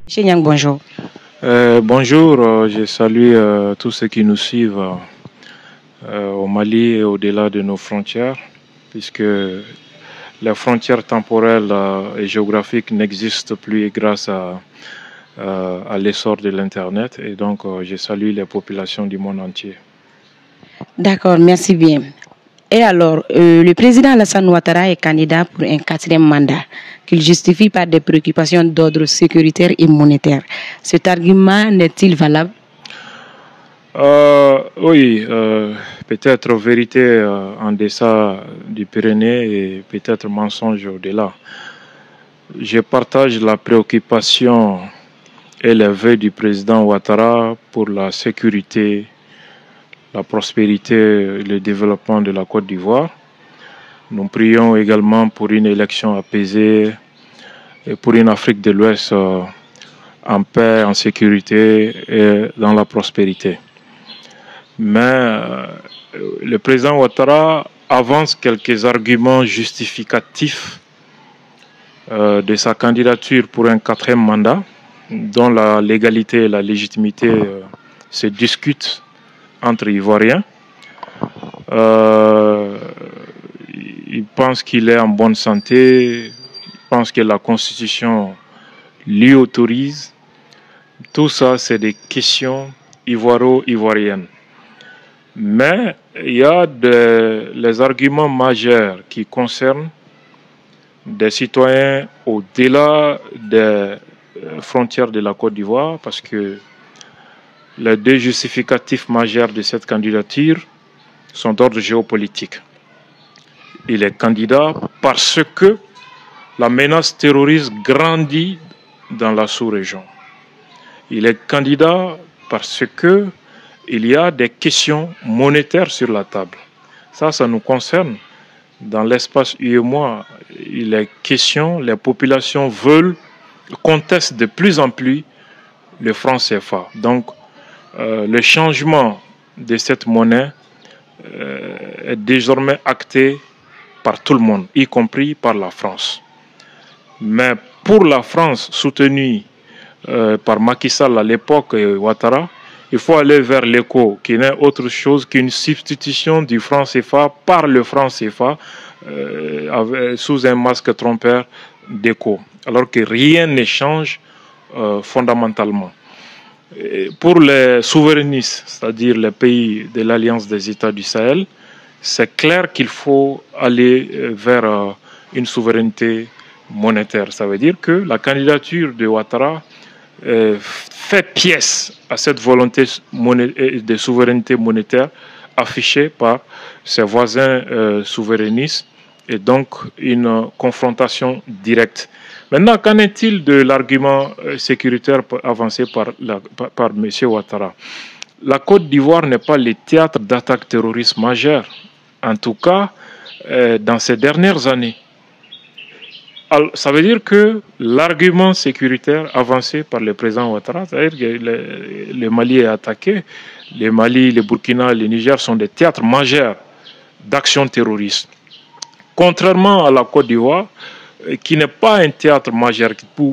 Monsieur Nyang, bonjour. Bonjour, je salue tous ceux qui nous suivent au Mali et au-delà de nos frontières, puisque les frontières temporelles et géographiques n'existent plus grâce à l'essor de l'Internet. Et donc, je salue les populations du monde entier. D'accord, merci bien. Et alors, le président Alassane Ouattara est candidat pour un 4e mandat qu'il justifie par des préoccupations d'ordre sécuritaire et monétaire. Cet argument n'est-il valable? Oui, peut-être vérité en deçà du Pyrénées et peut-être mensonge au-delà. Je partage la préoccupation et les vœux du président Ouattara pour la sécurité, la prospérité et le développement de la Côte d'Ivoire. Nous prions également pour une élection apaisée et pour une Afrique de l'Ouest en paix, en sécurité et dans la prospérité. Mais le président Ouattara avance quelques arguments justificatifs de sa candidature pour un 4e mandat, dont la légalité et la légitimité se discutent entre Ivoiriens. Il pense qu'il est en bonne santé, il pense que la Constitution lui autorise. Tout ça, c'est des questions ivoiro-ivoiriennes. Mais il y a les arguments majeurs qui concernent des citoyens au-delà des frontières de la Côte d'Ivoire, parce que les deux justificatifs majeurs de cette candidature sont d'ordre géopolitique. Il est candidat parce que la menace terroriste grandit dans la sous-région. Il est candidat parce que il y a des questions monétaires sur la table. Ça nous concerne. Dans l'espace UEMOA, il est question, les populations contestent de plus en plus le franc CFA. Donc, le changement de cette monnaie est désormais acté par tout le monde, y compris par la France. Mais pour la France, soutenue par Macky Sall à l'époque et Ouattara, il faut aller vers l'éco, qui n'est autre chose qu'une substitution du franc CFA par le franc CFA sous un masque trompeur d'éco, alors que rien ne change fondamentalement. Et pour les souverainistes, c'est-à-dire les pays de l'Alliance des États du Sahel, c'est clair qu'il faut aller vers une souveraineté monétaire. Ça veut dire que la candidature de Ouattara fait pièce à cette volonté de souveraineté monétaire affichée par ses voisins souverainistes et donc une confrontation directe. Maintenant, qu'en est-il de l'argument sécuritaire avancé par M. Ouattara? La Côte d'Ivoire n'est pas le théâtre d'attaques terroristes majeures, en tout cas dans ces dernières années. Alors, ça veut dire que l'argument sécuritaire avancé par le président Ouattara, c'est-à-dire que le Mali est attaqué, le Mali, le Burkina, le Niger sont des théâtres majeurs d'actions terroristes. Contrairement à la Côte d'Ivoire, qui n'est pas un théâtre majeur,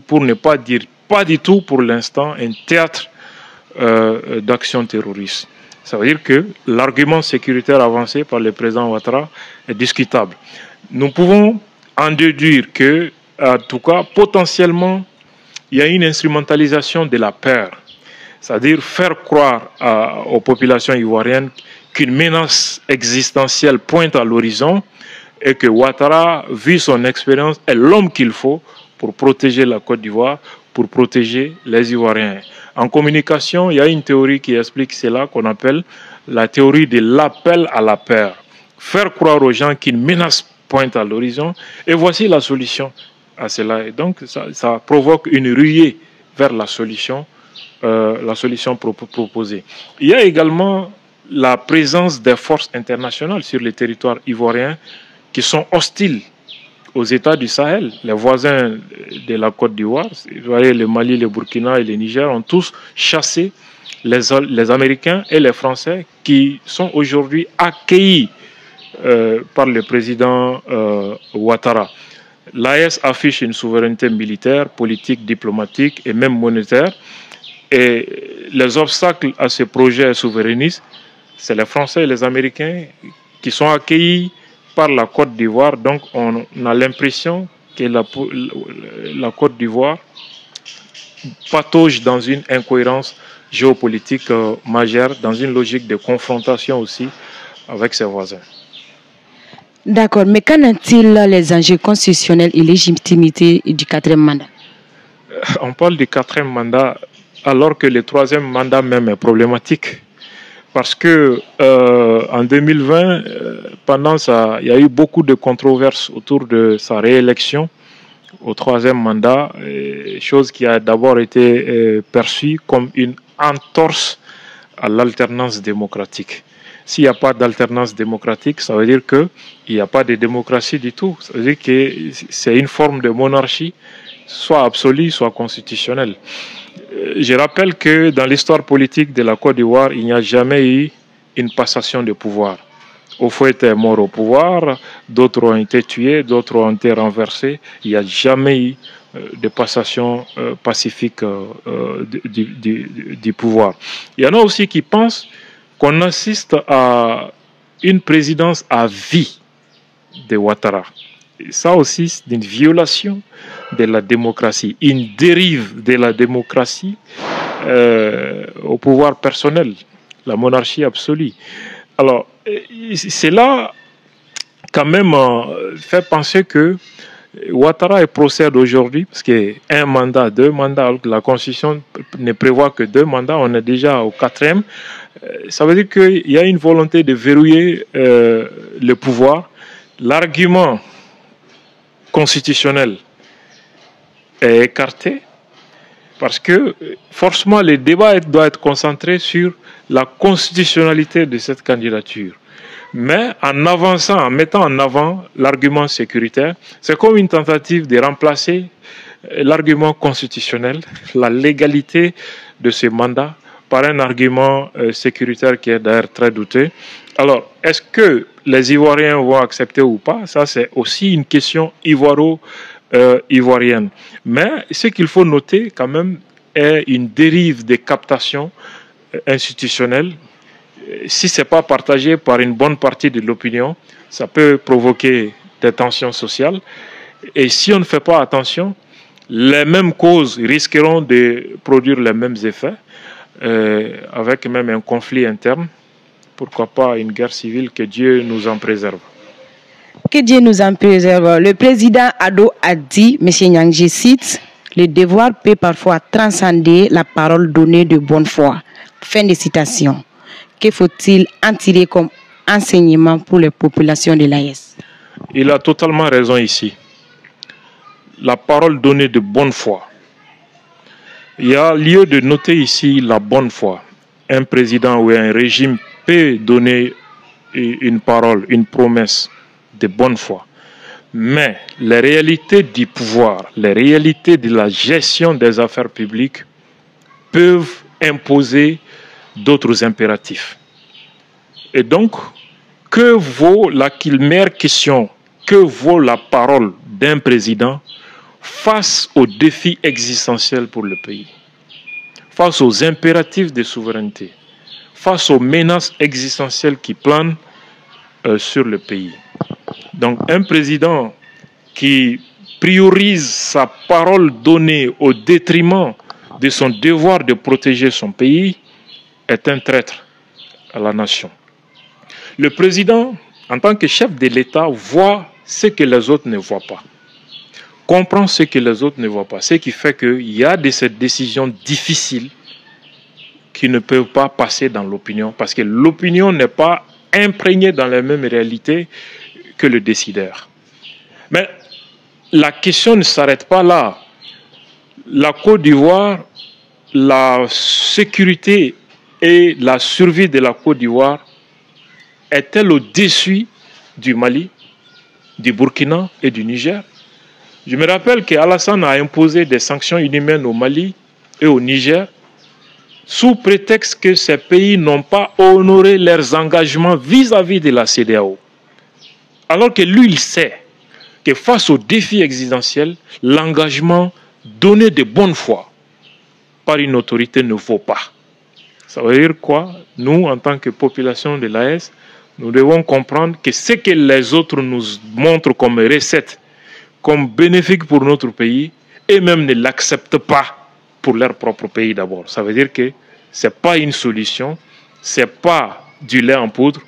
pour ne pas dire pas du tout pour l'instant un théâtre d'actions terroristes. Ça veut dire que l'argument sécuritaire avancé par le président Ouattara est discutable. Nous pouvons en déduire que, en tout cas, potentiellement, il y a une instrumentalisation de la peur. C'est-à-dire faire croire aux populations ivoiriennes qu'une menace existentielle pointe à l'horizon et que Ouattara, vu son expérience, est l'homme qu'il faut pour protéger la Côte d'Ivoire, pour protéger les Ivoiriens. En communication, il y a une théorie qui explique cela qu'on appelle la théorie de l'appel à la peur. Faire croire aux gens qu'une menace pointe à l'horizon, et voici la solution à cela. Et donc, ça provoque une ruée vers la solution proposée. Il y a également la présence des forces internationales sur le territoire ivoirien qui sont hostiles aux États du Sahel. Les voisins de la Côte d'Ivoire, le Mali, le Burkina et le Niger ont tous chassé les Américains et les Français qui sont aujourd'hui accueillis par le président Ouattara. L'AES affiche une souveraineté militaire, politique, diplomatique et même monétaire. Et les obstacles à ce projet souverainiste, c'est les Français et les Américains qui sont accueillis par la Côte d'Ivoire. Donc on a l'impression que la Côte d'Ivoire patauge dans une incohérence géopolitique majeure, dans une logique de confrontation aussi avec ses voisins. D'accord, mais qu'en est-il les enjeux constitutionnels et légitimité du quatrième mandat? On parle du quatrième mandat alors que le troisième mandat même est problématique. Parce que en 2020, pendant ça, il y a eu beaucoup de controverses autour de sa réélection au troisième mandat, chose qui a d'abord été perçue comme une entorse à l'alternance démocratique. S'il n'y a pas d'alternance démocratique, ça veut dire qu'il n'y a pas de démocratie du tout. Ça veut dire que c'est une forme de monarchie, soit absolue, soit constitutionnelle. Je rappelle que dans l'histoire politique de la Côte d'Ivoire, il n'y a jamais eu une passation de pouvoir. Houphouët est mort au pouvoir, d'autres ont été tués, d'autres ont été renversés. Il n'y a jamais eu de passation pacifique du pouvoir. Il y en a aussi qui pensent qu'on assiste à une présidence à vie de Ouattara. Et ça aussi, c'est une violation de la démocratie, une dérive de la démocratie au pouvoir personnel, la monarchie absolue. Alors, cela, quand même, fait penser que Ouattara procède aujourd'hui, parce qu'un mandat, deux mandats, alors que la Constitution ne prévoit que 2 mandats, on est déjà au 4e. Ça veut dire qu'il y a une volonté de verrouiller le pouvoir. L'argument constitutionnel est écarté parce que forcément le débat doit être concentré sur la constitutionnalité de cette candidature. Mais en avançant, en mettant en avant l'argument sécuritaire, c'est comme une tentative de remplacer l'argument constitutionnel, la légalité de ce mandat, par un argument sécuritaire qui est d'ailleurs très douté. Alors, est-ce que les Ivoiriens vont accepter ou pas? Ça, c'est aussi une question ivoirienne. Mais ce qu'il faut noter quand même est une dérive des captations institutionnelles. Si ce n'est pas partagé par une bonne partie de l'opinion, ça peut provoquer des tensions sociales. Et si on ne fait pas attention, les mêmes causes risqueront de produire les mêmes effets, avec même un conflit interne. Pourquoi pas une guerre civile, que Dieu nous en préserve. Que Dieu nous en préserve. Le président Ado a dit, M. Nyang, je cite, « Le devoir peut parfois transcender la parole donnée de bonne foi. » Fin de citation. Que faut-il en tirer comme enseignement pour les populations de l'AES? Il a totalement raison ici. La parole donnée de bonne foi. Il y a lieu de noter ici la bonne foi. Un président ou un régime peut donner une parole, une promesse de bonne foi. Mais les réalités du pouvoir, les réalités de la gestion des affaires publiques peuvent imposer d'autres impératifs. Et donc, que vaut la meilleure question, que vaut la parole d'un président face aux défis existentiels pour le pays, face aux impératifs de souveraineté, face aux menaces existentielles qui planent sur le pays? Donc, un président qui priorise sa parole donnée au détriment de son devoir de protéger son pays est un traître à la nation. Le président, en tant que chef de l'État, voit ce que les autres ne voient pas, comprend ce que les autres ne voient pas, ce qui fait qu'il y a de ces décisions difficiles qui ne peuvent pas passer dans l'opinion, parce que l'opinion n'est pas imprégnée dans les mêmes réalités que le décideur. Mais la question ne s'arrête pas là. La Côte d'Ivoire, la sécurité et la survie de la Côte d'Ivoire est-elle au-dessus du Mali, du Burkina et du Niger? Je me rappelle qu'Alassane a imposé des sanctions inhumaines au Mali et au Niger sous prétexte que ces pays n'ont pas honoré leurs engagements vis-à-vis de la CEDEAO. Alors que lui, il sait que face aux défis existentiels, l'engagement donné de bonne foi par une autorité ne vaut pas. Ça veut dire quoi? Nous, en tant que population de l'AES, nous devons comprendre que ce que les autres nous montrent comme recette, comme bénéfique pour notre pays, eux-mêmes ne l'acceptent pas pour leur propre pays d'abord. Ça veut dire que ce n'est pas une solution, ce n'est pas du lait en poudre,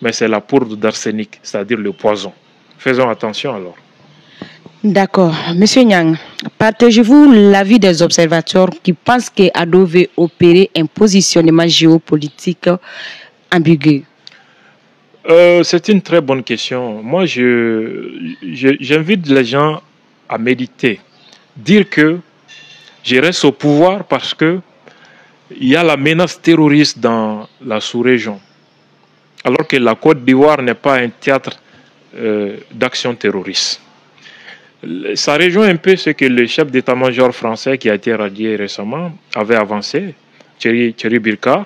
mais c'est la poudre d'arsenic, c'est-à-dire le poison. Faisons attention alors. D'accord. Monsieur Nyang, partagez-vous l'avis des observateurs qui pensent qu'Ado veut opérer un positionnement géopolitique ambigu? C'est une très bonne question. Moi, j'invite les gens à méditer. Dire que je reste au pouvoir parce que il y a la menace terroriste dans la sous-région. Alors que la Côte d'Ivoire n'est pas un théâtre d'action terroriste. Ça rejoint un peu ce que le chef d'état-major français qui a été radié récemment avait avancé, Thierry Birkar,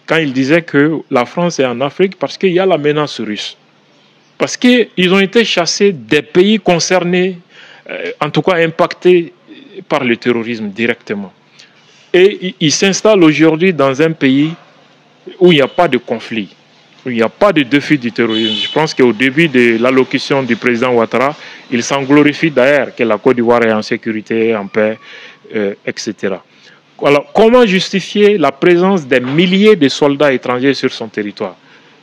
quand il disait que la France est en Afrique parce qu'il y a la menace russe. Parce qu'ils ont été chassés des pays concernés, en tout cas impactés par le terrorisme directement. Et ils s'installent aujourd'hui dans un pays où il n'y a pas de conflit, où il n'y a pas de défi du terrorisme. Je pense qu'au début de l'allocution du président Ouattara, il s'en glorifie d'ailleurs que la Côte d'Ivoire est en sécurité, en paix, etc. Alors, comment justifier la présence des milliers de soldats étrangers sur son territoire?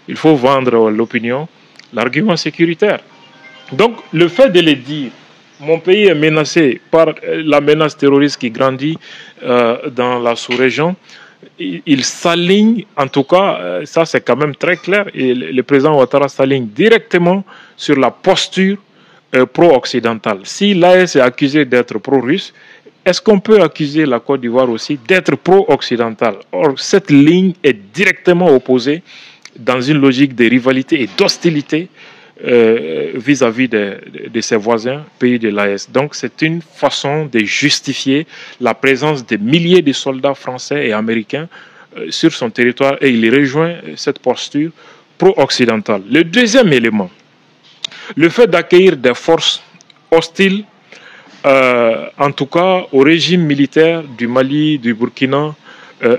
Il faut vendre l'opinion, l'argument sécuritaire. Donc, le fait de le dire, mon pays est menacé par la menace terroriste qui grandit dans la sous-région, il s'aligne, en tout cas, ça c'est quand même très clair, et le président Ouattara s'aligne directement sur la posture pro-occidentale. Si l'AES est accusé d'être pro-russe, est-ce qu'on peut accuser la Côte d'Ivoire aussi d'être pro-occidentale? Or, cette ligne est directement opposée dans une logique de rivalité et d'hostilité vis-à-vis de ses voisins, pays de l'AES. Donc, c'est une façon de justifier la présence de milliers de soldats français et américains sur son territoire, et il rejoint cette posture pro-occidentale. Le deuxième élément, le fait d'accueillir des forces hostiles, en tout cas au régime militaire du Mali, du Burkina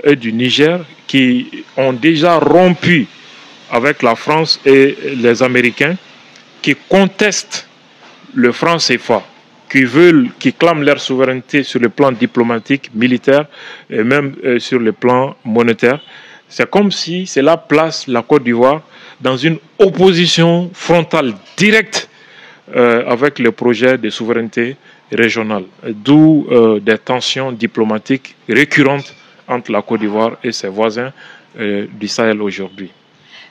et du Niger, qui ont déjà rompu avec la France et les Américains, qui contestent le franc CFA, qui clament leur souveraineté sur le plan diplomatique, militaire et même sur le plan monétaire. C'est comme si cela place la Côte d'Ivoire dans une opposition frontale directe avec le projet de souveraineté régionale, d'où des tensions diplomatiques récurrentes entre la Côte d'Ivoire et ses voisins du Sahel aujourd'hui.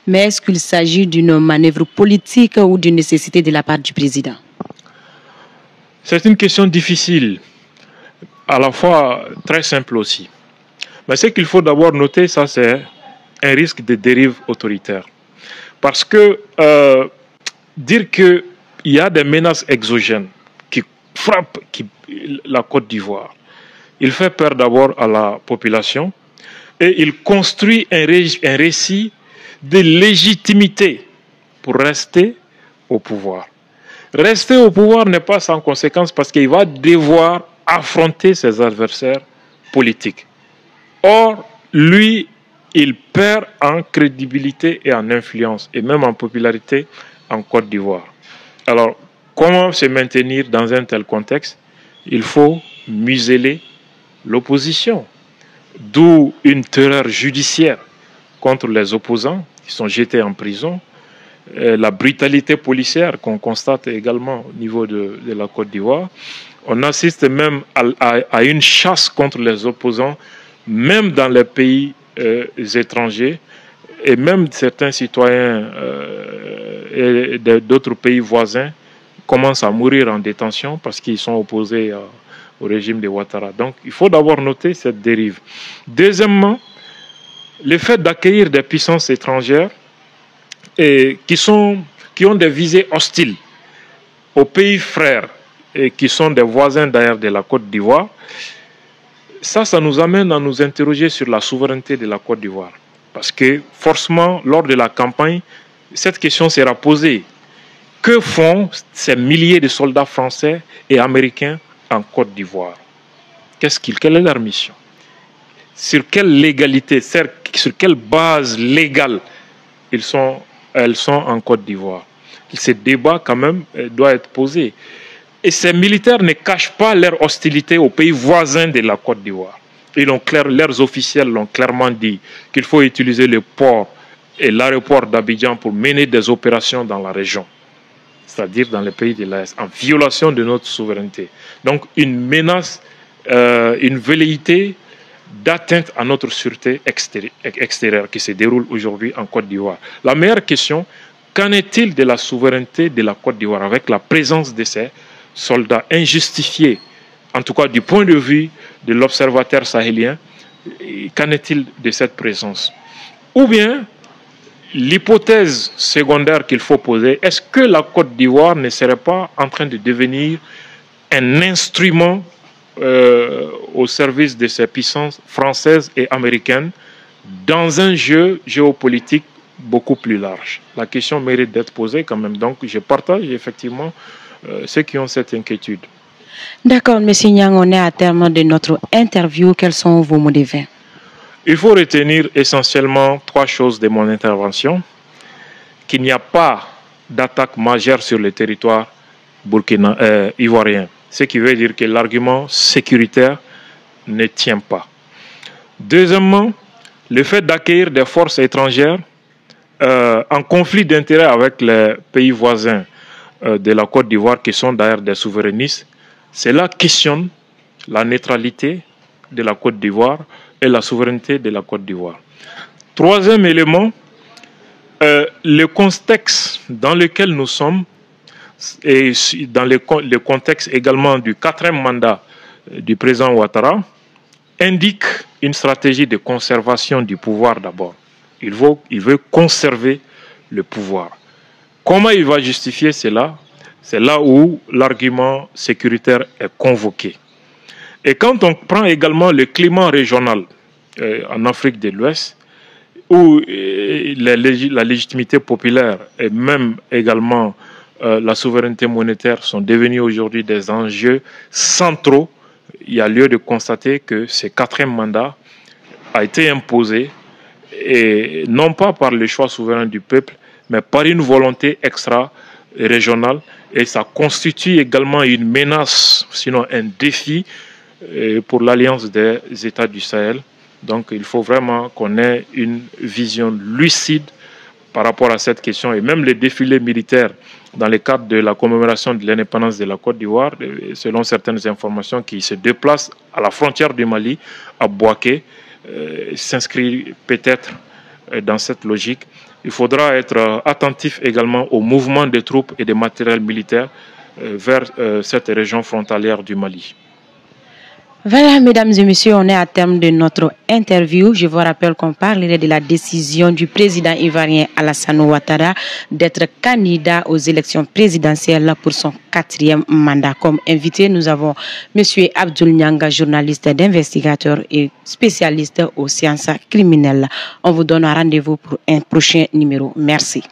Mais est-ce qu'il s'agit d'une manœuvre politique ou d'une nécessité de la part du président? C'est une question difficile, à la fois très simple aussi. Mais ce qu'il faut d'abord noter, ça c'est un risque de dérive autoritaire. Parce que dire qu'il y a des menaces exogènes qui frappent la Côte d'Ivoire, il fait peur d'abord à la population et il construit un récit de légitimité pour rester au pouvoir. Rester au pouvoir n'est pas sans conséquence parce qu'il va devoir affronter ses adversaires politiques. Or, lui, il perd en crédibilité et en influence, et même en popularité en Côte d'Ivoire. Alors, comment se maintenir dans un tel contexte? Il faut museler l'opposition, d'où une terreur judiciaire contre les opposants qui sont jetés en prison, la brutalité policière qu'on constate également au niveau de la Côte d'Ivoire. On assiste même à une chasse contre les opposants, même dans les pays étrangers, et même certains citoyens d'autres pays voisins commencent à mourir en détention parce qu'ils sont opposés au régime de Ouattara. Donc il faut d'abord noter cette dérive. Deuxièmement, le fait d'accueillir des puissances étrangères qui ont des visées hostiles aux pays frères et qui sont des voisins d'ailleurs de la Côte d'Ivoire, ça nous amène à nous interroger sur la souveraineté de la Côte d'Ivoire. Parce que forcément, lors de la campagne, cette question sera posée. Que font ces milliers de soldats français et américains en Côte d'Ivoire? Quelle est leur mission? Sur quelle légalité, sur quelle base légale elles sont en Côte d'Ivoire? Ce débat quand même doit être posé. Et ces militaires ne cachent pas leur hostilité aux pays voisins de la Côte d'Ivoire. Leurs officiels l'ont clairement dit qu'il faut utiliser le port et l'aéroport d'Abidjan pour mener des opérations dans la région, c'est-à-dire dans les pays de l'Est, en violation de notre souveraineté. Donc une menace, une velléité d'atteinte à notre sûreté extérieure qui se déroule aujourd'hui en Côte d'Ivoire. La meilleure question, qu'en est-il de la souveraineté de la Côte d'Ivoire avec la présence de ces soldats injustifiés, en tout cas du point de vue de l'observateur sahélien? Qu'en est-il de cette présence? Ou bien, l'hypothèse secondaire qu'il faut poser, est-ce que la Côte d'Ivoire ne serait pas en train de devenir un instrument au service de ces puissances françaises et américaines dans un jeu géopolitique beaucoup plus large? La question mérite d'être posée quand même. Donc je partage effectivement ceux qui ont cette inquiétude. D'accord, M. Nyang, on est à terme de notre interview. Quels sont vos mots de fin? Il faut retenir essentiellement 3 choses de mon intervention. Qu'il n'y a pas d'attaque majeure sur le territoire ivoirien. Ce qui veut dire que l'argument sécuritaire ne tient pas. Deuxièmement, le fait d'accueillir des forces étrangères en conflit d'intérêts avec les pays voisins de la Côte d'Ivoire, qui sont d'ailleurs des souverainistes, cela questionne la neutralité de la Côte d'Ivoire et la souveraineté de la Côte d'Ivoire. Troisième élément, le contexte dans lequel nous sommes, et dans le contexte également du 4e mandat du président Ouattara, indique une stratégie de conservation du pouvoir d'abord. Il veut conserver le pouvoir. Comment il va justifier cela? C'est là où l'argument sécuritaire est convoqué. Et quand on prend également le climat régional en Afrique de l'Ouest, où la légitimité populaire et même également la souveraineté monétaire sont devenus aujourd'hui des enjeux centraux, il y a lieu de constater que ce 4e mandat a été imposé, et non pas par le choix souverain du peuple, mais par une volonté extra-régionale, et ça constitue également une menace, sinon un défi pour l'Alliance des États du Sahel. Donc il faut vraiment qu'on ait une vision lucide par rapport à cette question, et même les défilés militaires dans le cadre de la commémoration de l'indépendance de la Côte d'Ivoire, selon certaines informations, qui se déplacent à la frontière du Mali, à Bouaké, s'inscrit peut-être dans cette logique. Il faudra être attentif également au mouvement des troupes et des matériels militaires vers cette région frontalière du Mali. Voilà, mesdames et messieurs, on est à terme de notre interview. Je vous rappelle qu'on parlerait de la décision du président ivoirien Alassane Ouattara d'être candidat aux élections présidentielles pour son 4e mandat. Comme invité, nous avons M. Abdoul Nyanga, journaliste d'investigateur et spécialiste aux sciences criminelles. On vous donne un rendez-vous pour un prochain numéro. Merci.